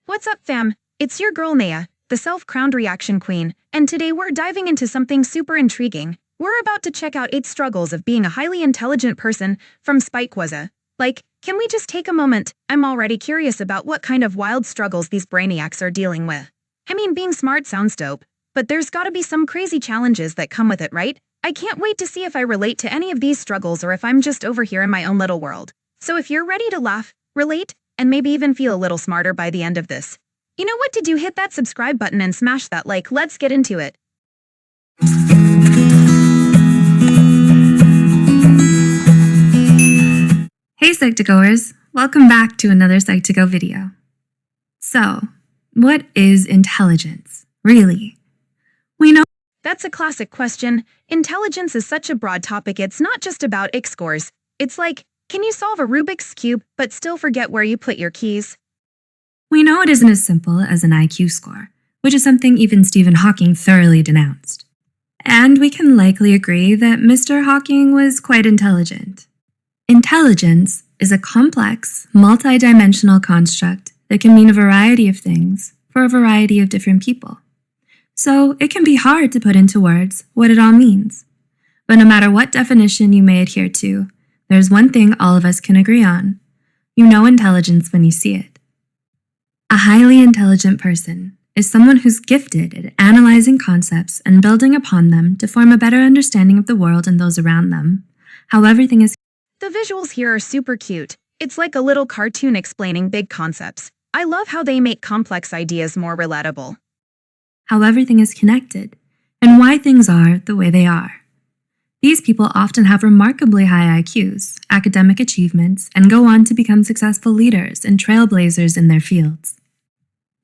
What's up, fam? It's your girl Naia, the self-crowned reaction queen, and today we're diving into something super intriguing. We're about to check out 8 struggles of being a highly intelligent person from Spikewaza. Can we just take a moment? I'm already curious about what kind of wild struggles these brainiacs are dealing with. I mean, being smart sounds dope, but there's gotta be some crazy challenges that come with it, right? I can't wait to see if I relate to any of these struggles or if I'm just over here in my own little world. So if you're ready to laugh, relate, and maybe even feel a little smarter by the end of this, you know what to do. Hit that subscribe button and smash that like. Let's get into it. Hey Psych2Goers, welcome back to another Psych2Go video. So, what is intelligence, really? We know That's a classic question. Intelligence is such a broad topic. It's not just about IQ scores. It's like, can you solve a Rubik's Cube but still forget where you put your keys? it isn't as simple as an IQ score, which is something even Stephen Hawking thoroughly denounced. And we can likely agree that Mr. Hawking was quite intelligent. Intelligence is a complex, multi-dimensional construct that can mean a variety of things for a variety of different people. So it can be hard to put into words what it all means. But no matter what definition you may adhere to, there's one thing all of us can agree on. You know intelligence when you see it. A highly intelligent person is someone who's gifted at analyzing concepts and building upon them to form a better understanding of the world and those around them, how everything is. The visuals here are super cute. It's like a little cartoon explaining big concepts. I love how they make complex ideas more relatable. How everything is connected, and why things are the way they are. These people often have remarkably high IQs, academic achievements, and go on to become successful leaders and trailblazers in their fields.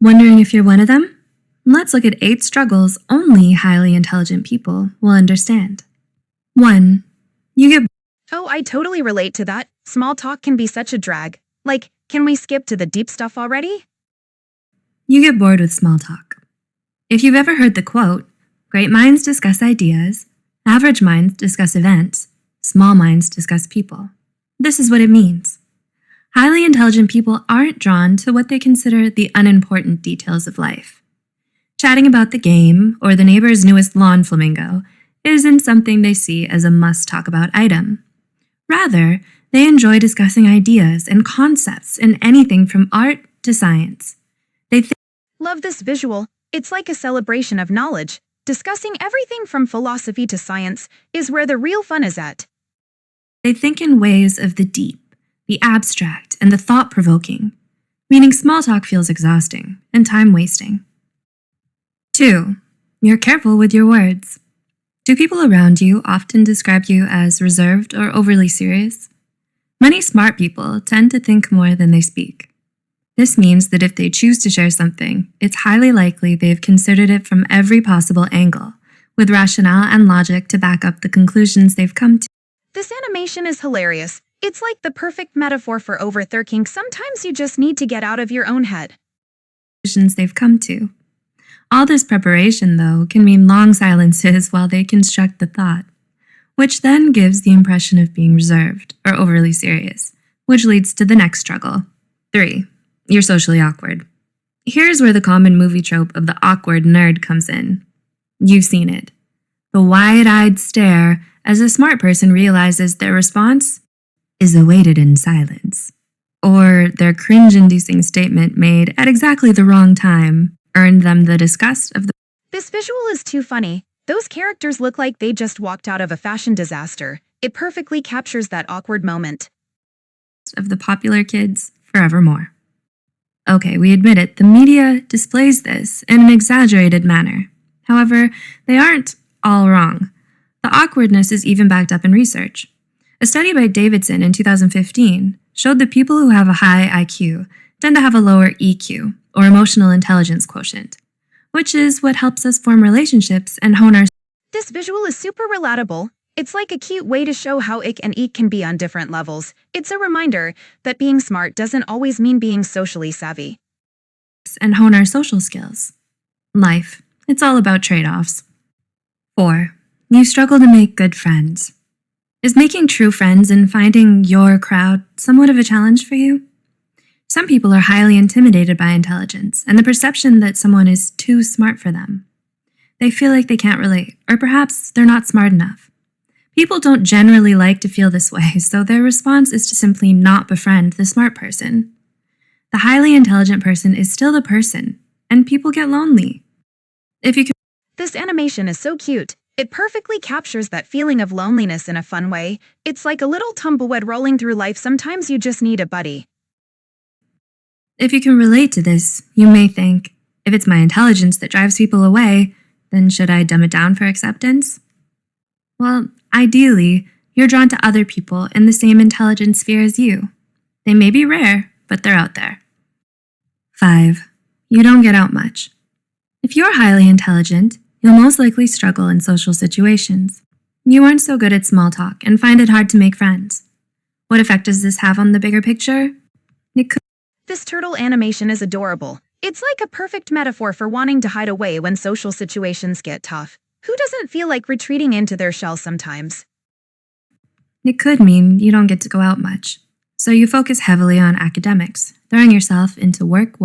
Wondering if you're one of them? Let's look at 8 struggles only highly intelligent people will understand. 1. You get. Oh, I totally relate to that. Small talk can be such a drag. Can we skip to the deep stuff already? You get bored with small talk. If you've ever heard the quote, "Great minds discuss ideas, average minds discuss events, small minds discuss people," this is what it means. Highly intelligent people aren't drawn to what they consider the unimportant details of life. Chatting about the game or the neighbor's newest lawn flamingo isn't something they see as a must-talk-about item. Rather, they enjoy discussing ideas and concepts in anything from art to science. Love this visual. It's like a celebration of knowledge. Discussing everything from philosophy to science is where the real fun is at. They think in ways of the deep, the abstract, and the thought-provoking, meaning small talk feels exhausting and time-wasting. 2. You're careful with your words. Do people around you often describe you as reserved or overly serious? Many smart people tend to think more than they speak. This means that if they choose to share something, it's highly likely they've considered it from every possible angle, with rationale and logic to back up the conclusions they've come to. This animation is hilarious. It's like the perfect metaphor for overthinking. Sometimes you just need to get out of your own head. They've come to. All this preparation, though, can mean long silences while they construct the thought, which then gives the impression of being reserved or overly serious, which leads to the next struggle. 3. You're socially awkward. Here's where the common movie trope of the awkward nerd comes in. You've seen it. The wide-eyed stare as a smart person realizes their response is awaited in silence, or their cringe-inducing statement made at exactly the wrong time earned them the disgust of the. This visual is too funny. Those characters look like they just walked out of a fashion disaster. It perfectly captures that awkward moment. Of the popular kids forevermore. Okay, we admit it, the media displays this in an exaggerated manner. However, they aren't all wrong. The awkwardness is even backed up in research. A study by Davidson in 2015 showed that people who have a high IQ tend to have a lower EQ, or emotional intelligence quotient, which is what helps us form relationships and hone our. This visual is super relatable. It's like a cute way to show how ick and eek can be on different levels. It's a reminder that being smart doesn't always mean being socially savvy. And hone our social skills. Life, it's all about trade-offs. 4. You struggle to make good friends. Is making true friends and finding your crowd somewhat of a challenge for you? Some people are highly intimidated by intelligence and the perception that someone is too smart for them. They feel like they can't relate, or perhaps they're not smart enough. People don't generally like to feel this way, so their response is to simply not befriend the smart person. The highly intelligent person is still the person, and people get lonely. This animation is so cute. It perfectly captures that feeling of loneliness in a fun way. It's like a little tumbleweed rolling through life. Sometimes you just need a buddy. If you can relate to this, you may think, if it's my intelligence that drives people away, then should I dumb it down for acceptance? Well, ideally, you're drawn to other people in the same intelligence sphere as you. They may be rare, but they're out there. 5. You don't get out much. If you're highly intelligent, you'll most likely struggle in social situations. You aren't so good at small talk and find it hard to make friends. What effect does this have on the bigger picture? This turtle animation is adorable. It's like a perfect metaphor for wanting to hide away when social situations get tough. Who doesn't feel like retreating into their shell sometimes? It could mean you don't get to go out much, so you focus heavily on academics, throwing yourself into work.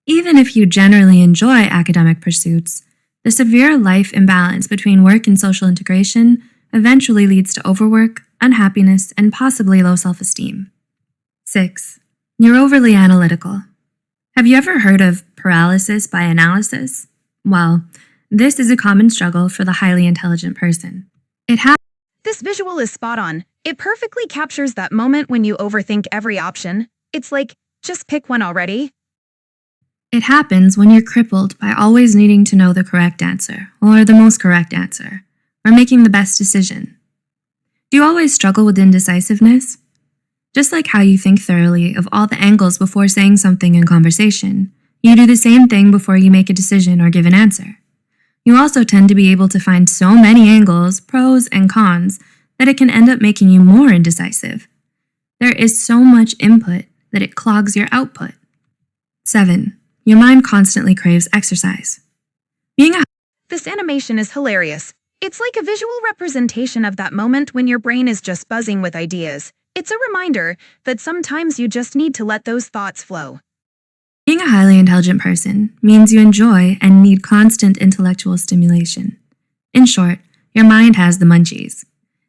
Even if you generally enjoy academic pursuits, the severe life imbalance between work and social integration eventually leads to overwork, unhappiness, and possibly low self-esteem. 6. You're overly analytical. Have you ever heard of paralysis by analysis? Well, this is a common struggle for the highly intelligent person. This visual is spot on. It perfectly captures that moment when you overthink every option. It's like, just pick one already. It happens when you're crippled by always needing to know the correct answer, or the most correct answer, or making the best decision. Do you always struggle with indecisiveness? Just like how you think thoroughly of all the angles before saying something in conversation, you do the same thing before you make a decision or give an answer. You also tend to be able to find so many angles, pros and cons, that it can end up making you more indecisive. There is so much input that it clogs your output. 7. Your mind constantly craves exercise. This animation is hilarious. It's like a visual representation of that moment when your brain is just buzzing with ideas. It's a reminder that sometimes you just need to let those thoughts flow. Being a highly intelligent person means you enjoy and need constant intellectual stimulation. In short, your mind has the munchies.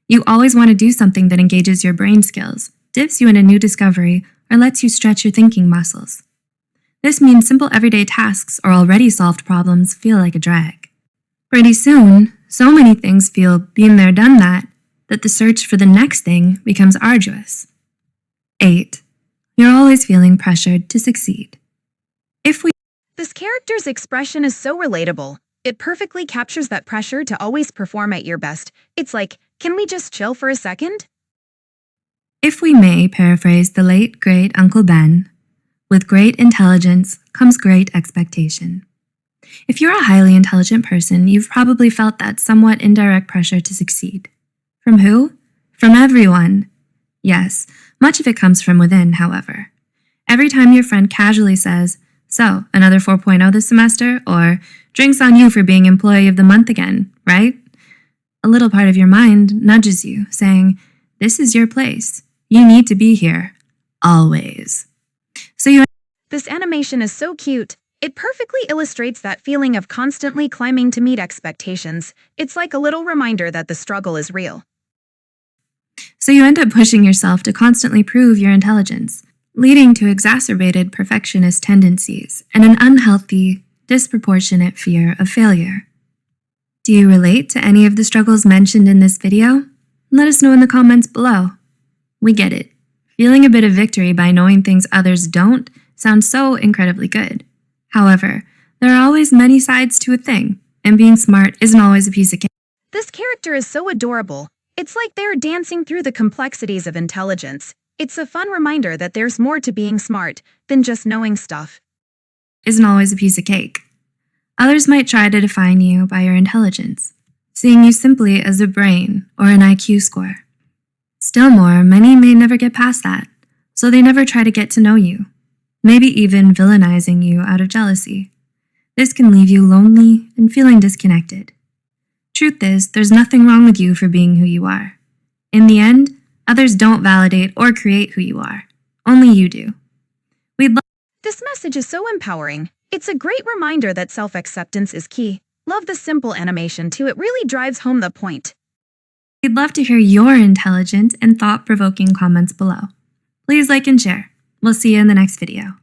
You always want to do something that engages your brain skills, dips you in a new discovery, or lets you stretch your thinking muscles. This means simple everyday tasks or already solved problems feel like a drag. Pretty soon, so many things feel been there, done that the search for the next thing becomes arduous. 8. You're always feeling pressured to succeed. This character's expression is so relatable. It perfectly captures that pressure to always perform at your best. It's like, can we just chill for a second? If we may paraphrase the late, great Uncle Ben, with great intelligence comes great expectation. If you're a highly intelligent person, you've probably felt that somewhat indirect pressure to succeed. From who? From everyone. Yes, much of it comes from within, however. Every time your friend casually says, "So, another 4.0 this semester," or "Drinks on you for being employee of the month again, right?" A little part of your mind nudges you, saying, "This is your place. You need to be here. Always." This animation is so cute. It perfectly illustrates that feeling of constantly climbing to meet expectations. It's like a little reminder that the struggle is real. So you end up pushing yourself to constantly prove your intelligence, leading to exacerbated perfectionist tendencies and an unhealthy, disproportionate fear of failure. Do you relate to any of the struggles mentioned in this video? Let us know in the comments below. We get it. Feeling a bit of victory by knowing things others don't sounds so incredibly good. However, there are always many sides to a thing, and being smart isn't always a piece of cake. This character is so adorable. It's like they're dancing through the complexities of intelligence. It's a fun reminder that there's more to being smart than just knowing stuff. Isn't always a piece of cake. Others might try to define you by your intelligence, seeing you simply as a brain or an IQ score. Still more, many may never get past that, so they never try to get to know you, maybe even villainizing you out of jealousy. This can leave you lonely and feeling disconnected. Truth is, there's nothing wrong with you for being who you are. In the end, others don't validate or create who you are. Only you do. We'd This message is so empowering. It's a great reminder that self-acceptance is key. Love the simple animation too, it really drives home the point. We'd love to hear your intelligent and thought-provoking comments below. Please like and share. We'll see you in the next video.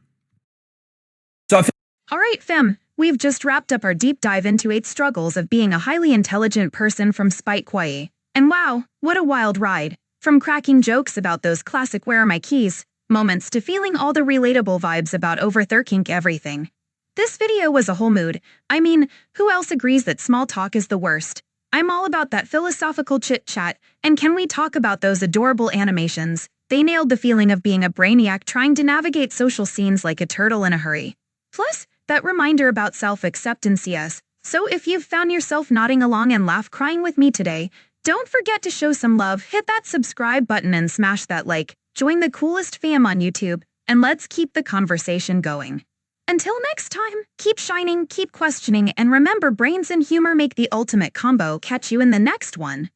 Alright fam, we've just wrapped up our deep dive into 8 struggles of being a highly intelligent person from Spike Kwai. And wow, what a wild ride. From cracking jokes about those classic "where are my keys" moments to feeling all the relatable vibes about overthinking everything. This video was a whole mood. I mean, who else agrees that small talk is the worst? I'm all about that philosophical chit-chat, and can we talk about those adorable animations? They nailed the feeling of being a brainiac trying to navigate social scenes like a turtle in a hurry. Plus, that reminder about self-acceptance, yes. So if you've found yourself nodding along and laugh crying with me today, don't forget to show some love, hit that subscribe button and smash that like, join the coolest fam on YouTube, and let's keep the conversation going. Until next time, keep shining, keep questioning, and remember, brains and humor make the ultimate combo. Catch you in the next one.